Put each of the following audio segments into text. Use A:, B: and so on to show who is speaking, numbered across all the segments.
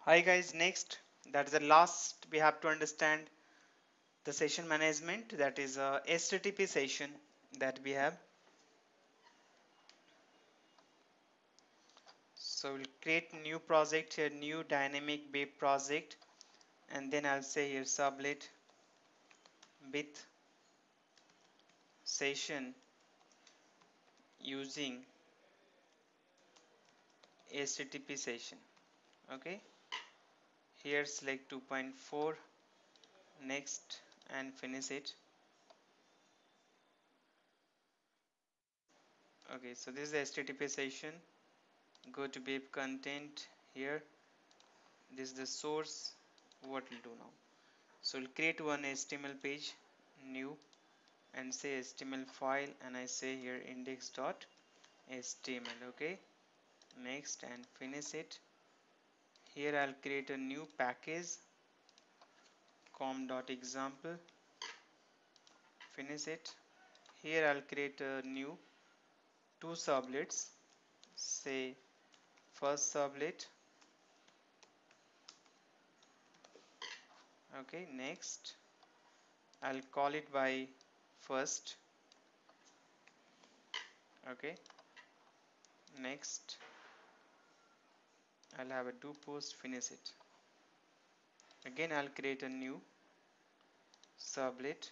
A: Hi guys, next that is the last we have to understand the session management, that is a HTTP session that we have. So we'll create new project here, new dynamic web project, and then I'll say here sublet with session using HTTP session. Okay, here select 2.4, next, and finish it. Okay, so this is the HTTP session. Go to web content here. This is the source. What we'll do now, so we'll create one HTML page, new, and say HTML file, and I say here index.html. Okay, next, and finish it. Here I'll create a new package, com.example, finish it. Here I'll create a new two sublets, say first sublet. Okay, next, I'll call it by first. Okay, next, I'll have a do post, finish it. Again I'll create a new sublet,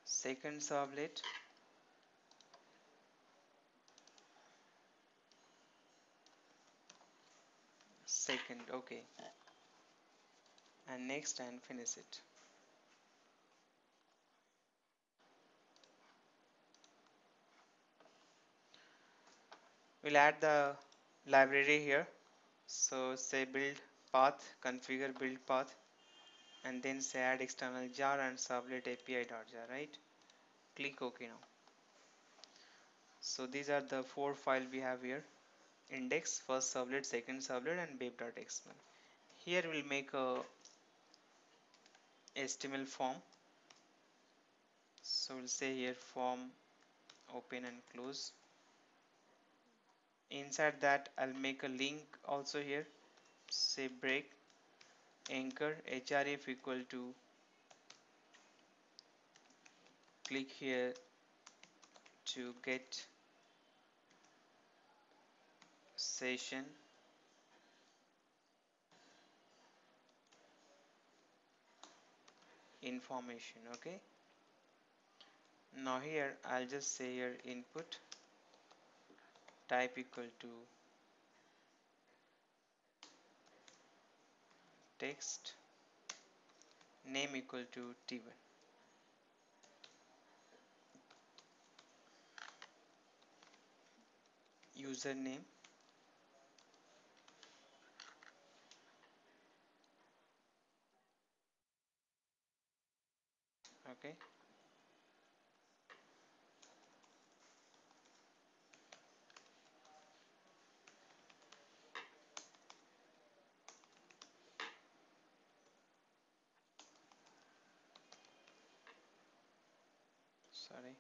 A: second sublet, second. Okay, and next, and finish it. We'll add the library here, so say build path, configure build path, and then say add external jar and sublet api.jar, right? Click OK now. So these are the four files we have here: index, first sublet, second sublet, and web.xml. Here we'll make a HTML form, so we'll say here form open and close. Inside that I'll make a link also here, say break anchor href equal to, click here to get session information. Okay, now here I'll just say here input type equal to text, name equal to t1, username, okay, sorry,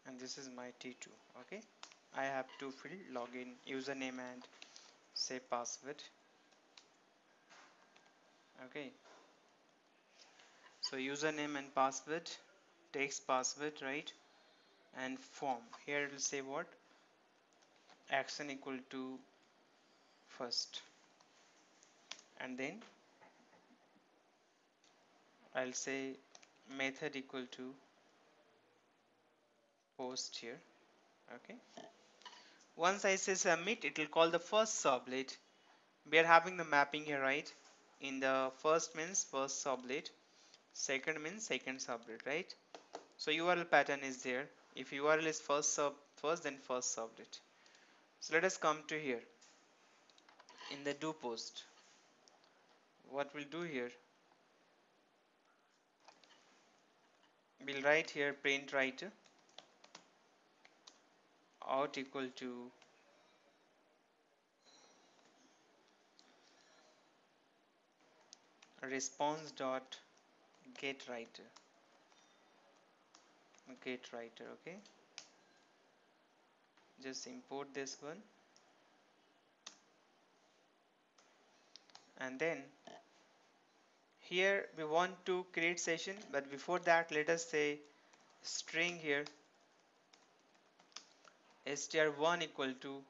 A: and this is my t2. Okay, I have to fill login, username, and say password. Okay, so username and password, text password, right? And form, here it will say what, action equal to first, and then I'll say method equal to post here. Okay, once I say submit, it will call the first sublet. We are having the mapping here, right? In the first means first sublet, second means second sublet, right? So URL pattern is there. If URL is first, then first sublet. So let us come to here in the do post. What we'll do here, we'll write here print writer out equal to response dot get writer. Okay, just import this one, and then here we want to create session, but before that let us say string here str1 equal to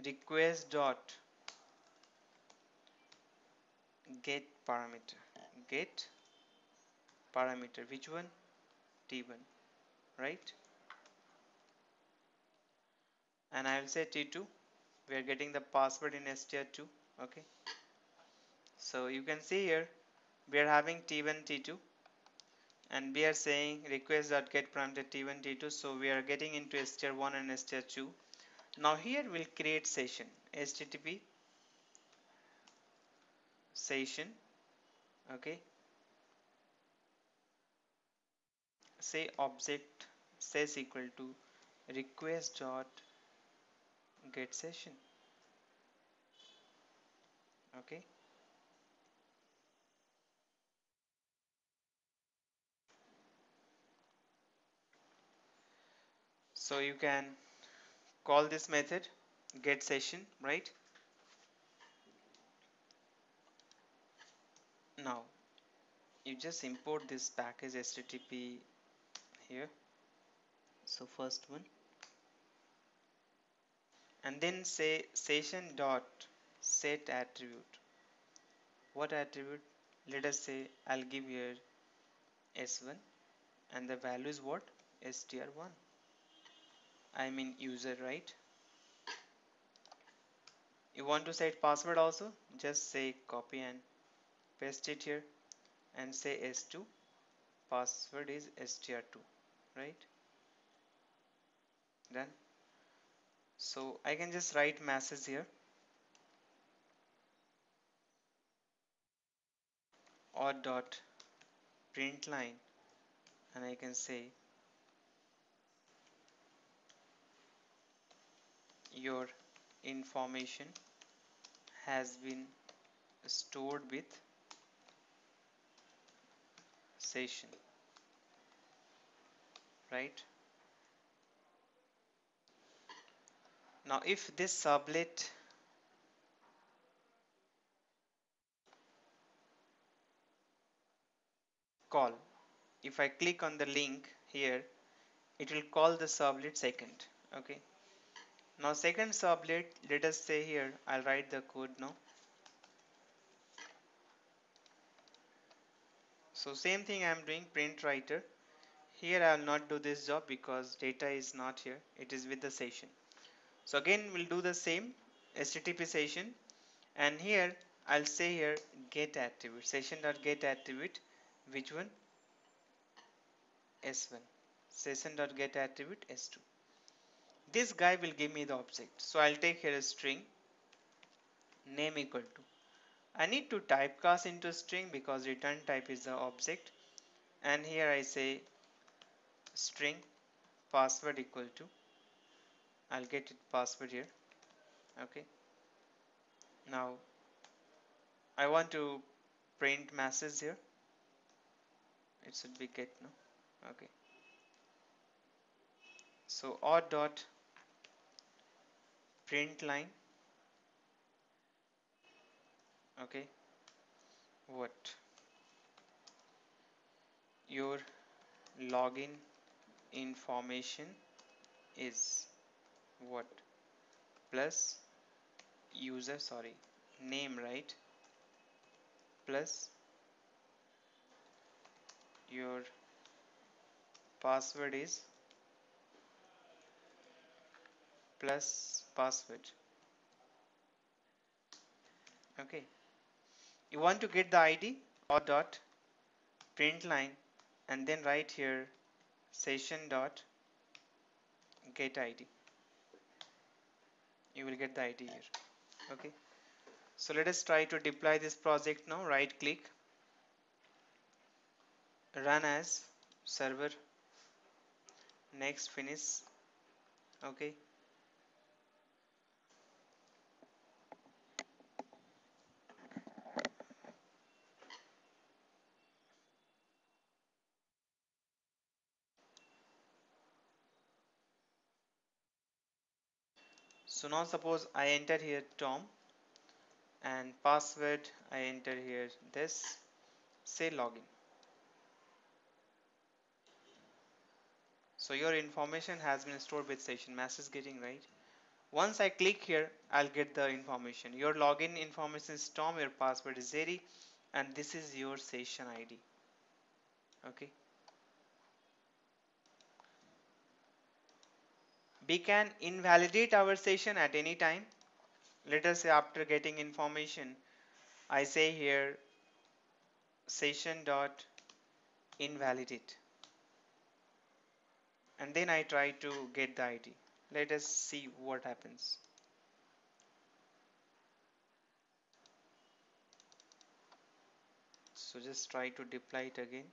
A: request dot get parameter, which one? T1, right? And I will say T2. We are getting the password in str2. Okay, so you can see here we are having T1 T2, and we are saying request.get parameter T1 T2, so we are getting into str1 and str2. Now here we'll create session http session. Okay, say object says equal to request dot get session. Okay, so you can call this method get session, right? Now you just import this package http here, so first one, and then say session dot set attribute. What attribute? Let us say I'll give here s1, and the value is what? str1. I mean user, right? You want to set password also, just say copy and paste it here, and say s2, password is str2, right? Done. So I can just write message here, or dot print line, and I can say your information has been stored with session, right? Now if this sublet call, if I click on the link here, it will call the sublet second. Okay, now second sublet, let us say here, I'll write the code now. So same thing I am doing, print writer. Here I will not do this job because data is not here, it is with the session. So again we'll do the same http session, and here I'll say here get attribute, session.get attribute, which one? s1, session.get attribute s2. This guy will give me the object, so I'll take here a string name equal to, I need to typecast into string because return type is the object, and here I say string password equal to, I'll get it password here. Okay, now I want to print message here, it should be get, no? Okay, so or dot print line. Okay, what your login information is what, plus user, sorry, name, right, plus your password is plus password. Okay, you want to get the ID, or dot print line, and then write here session dot get ID. You will get the ID here. Okay, so let us try to deploy this project now. Right click, run as server, next finish. Okay, So now suppose I enter here Tom and password I enter here this, say login. So your information has been stored with session, message getting, right? Once I click here, I'll get the information. Your login information is Tom, your password is Jerry, and this is your session ID. Okay. We can invalidate our session at any time. Let us say after getting information, I say here session dot invalidate, and then I try to get the ID. Let us see what happens. So just try to deploy it again.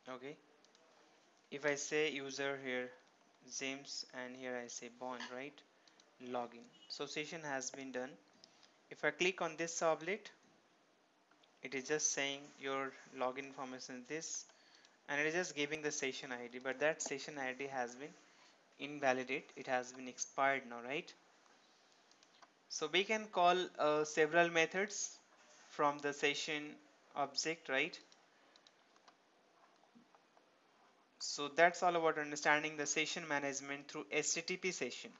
A: Okay. If I say user here James and here I say Bond, right? Login. So session has been done. If I click on this servlet, it is just saying your login information is this, and it is just giving the session ID, but that session ID has been invalidate, it has been expired now, right? So we can call several methods from the session object, right? So that's all about understanding the session management through HTTP session.